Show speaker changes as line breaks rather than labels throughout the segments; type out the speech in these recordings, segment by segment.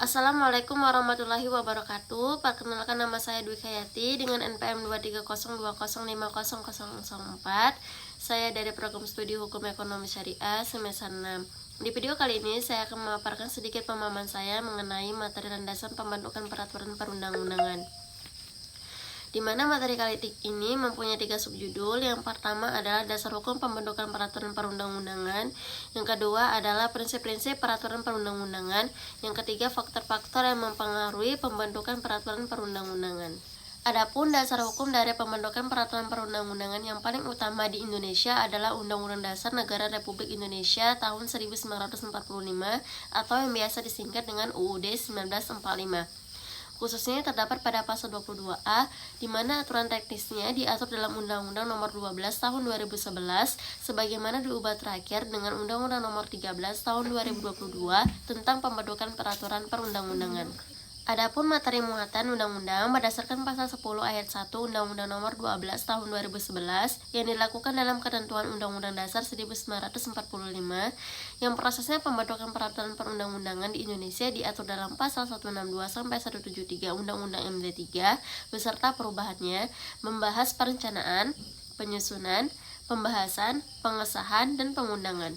Assalamualaikum warahmatullahi wabarakatuh. Perkenalkan, nama saya Dwi Khayati dengan NPM 230200004. Saya dari program studi Hukum Ekonomi Syariah semester 6. Di video kali ini saya akan memaparkan sedikit pemahaman saya mengenai materi landasan pembentukan peraturan perundang-undangan, di mana materi kali ini mempunyai 3 subjudul. Yang pertama adalah dasar hukum pembentukan peraturan perundang-undangan, yang kedua adalah prinsip-prinsip peraturan perundang-undangan, yang ketiga faktor-faktor yang mempengaruhi pembentukan peraturan perundang-undangan. Adapun dasar hukum dari pembentukan peraturan perundang-undangan yang paling utama di Indonesia adalah Undang-Undang Dasar Negara Republik Indonesia tahun 1945 atau yang biasa disingkat dengan UUD 1945. Khususnya terdapat pada pasal 22A, di mana aturan teknisnya diatur dalam Undang-Undang Nomor 12 Tahun 2011, sebagaimana diubah terakhir dengan Undang-Undang Nomor 13 Tahun 2022 tentang pembentukan peraturan perundang-undangan. Adapun materi muatan undang-undang berdasarkan pasal 10 ayat 1 Undang-Undang Nomor 12 Tahun 2011 yang dilakukan dalam ketentuan Undang-Undang Dasar 1945, yang prosesnya pembentukan peraturan perundang-undangan di Indonesia diatur dalam pasal 162 sampai 173 Undang-Undang MD 3 beserta perubahannya, membahas perencanaan, penyusunan, pembahasan, pengesahan, dan pengundangan.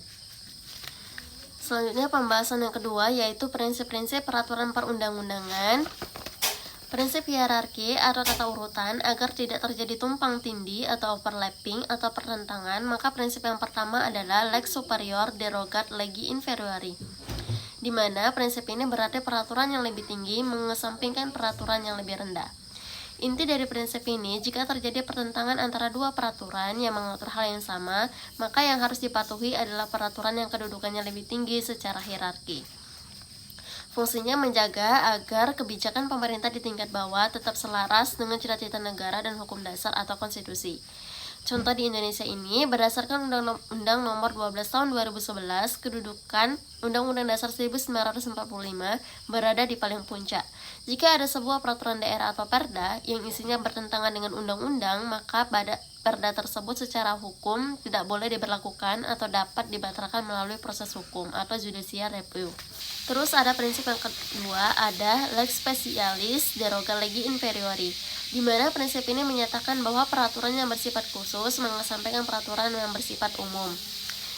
Selanjutnya pembahasan yang kedua yaitu prinsip-prinsip peraturan perundang-undangan. Prinsip hierarki atau tata urutan agar tidak terjadi tumpang tindih atau overlapping atau pertentangan, maka prinsip yang pertama adalah lex superior derogat legi inferiori, di mana prinsip ini berarti peraturan yang lebih tinggi mengesampingkan peraturan yang lebih rendah. Inti dari prinsip ini, jika terjadi pertentangan antara dua peraturan yang mengatur hal yang sama, maka yang harus dipatuhi adalah peraturan yang kedudukannya lebih tinggi secara hierarki. Fungsinya menjaga agar kebijakan pemerintah di tingkat bawah tetap selaras dengan cita-cita negara dan hukum dasar atau konstitusi. Contoh di Indonesia ini, berdasarkan Undang-Undang Nomor 12 Tahun 2011, kedudukan Undang-Undang Dasar 1945 berada di paling puncak. Jika ada sebuah peraturan daerah atau perda yang isinya bertentangan dengan undang-undang, maka pada perda tersebut secara hukum tidak boleh diberlakukan atau dapat dibatalkan melalui proses hukum atau judicial review. Terus ada prinsip yang kedua, ada lex specialis derogat legi inferiori, di mana prinsip ini menyatakan bahwa peraturan yang bersifat khusus mengesampingkan peraturan yang bersifat umum.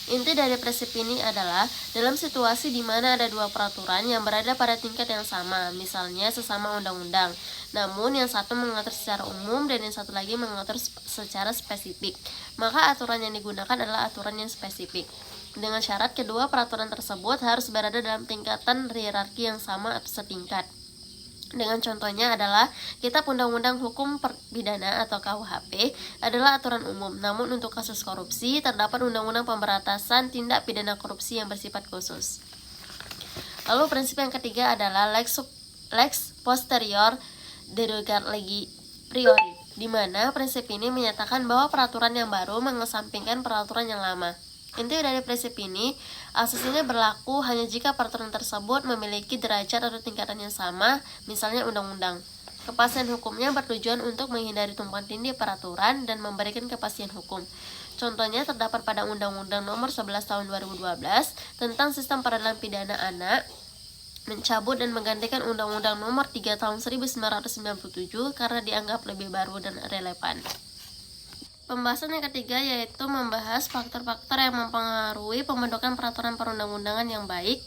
Inti dari prinsip ini adalah dalam situasi di mana ada dua peraturan yang berada pada tingkat yang sama, misalnya sesama undang-undang, namun yang satu mengatur secara umum dan yang satu lagi mengatur secara spesifik, maka aturan yang digunakan adalah aturan yang spesifik. Dengan syarat kedua peraturan tersebut harus berada dalam tingkatan hierarki yang sama atau setingkat. Dengan contohnya adalah Kitab Undang-Undang Hukum Pidana atau KUHP adalah aturan umum, namun untuk kasus korupsi terdapat Undang-Undang Pemberantasan Tindak Pidana Korupsi yang bersifat khusus. Lalu prinsip yang ketiga adalah lex posterior derogat legi priori, di mana prinsip ini menyatakan bahwa peraturan yang baru mengesampingkan peraturan yang lama. Inti dari prinsip ini, asasnya berlaku hanya jika peraturan tersebut memiliki derajat atau tingkatan yang sama, misalnya undang-undang. Kepastian hukumnya bertujuan untuk menghindari tumpang tindih peraturan dan memberikan kepastian hukum. Contohnya terdapat pada Undang-Undang Nomor 11 Tahun 2012 tentang Sistem Peradilan Pidana Anak, mencabut dan menggantikan Undang-Undang Nomor 3 Tahun 1997 karena dianggap lebih baru dan relevan. Pembahasan yang ketiga yaitu membahas faktor-faktor yang mempengaruhi pembentukan peraturan perundang-undangan yang baik,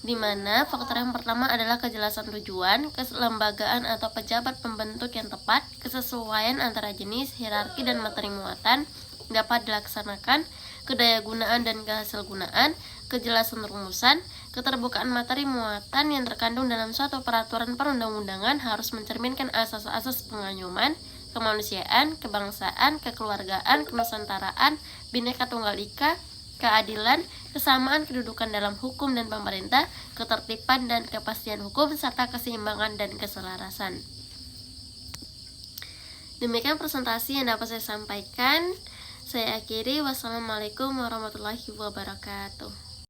di mana faktor yang pertama adalah kejelasan tujuan, kelembagaan atau pejabat pembentuk yang tepat, kesesuaian antara jenis, hierarki, dan materi muatan dapat dilaksanakan, kedayagunaan dan kehasilgunaan, kejelasan rumusan, keterbukaan materi muatan yang terkandung dalam suatu peraturan perundang-undangan harus mencerminkan asas-asas pengayoman, kemanusiaan, kebangsaan, kekeluargaan, kenusantaraan, Bhinneka Tunggal Ika, keadilan, kesamaan kedudukan dalam hukum dan pemerintah, ketertiban dan kepastian hukum, serta keseimbangan dan keselarasan. Demikian presentasi yang dapat saya sampaikan. Saya akhiri. Wassalamualaikum warahmatullahi wabarakatuh.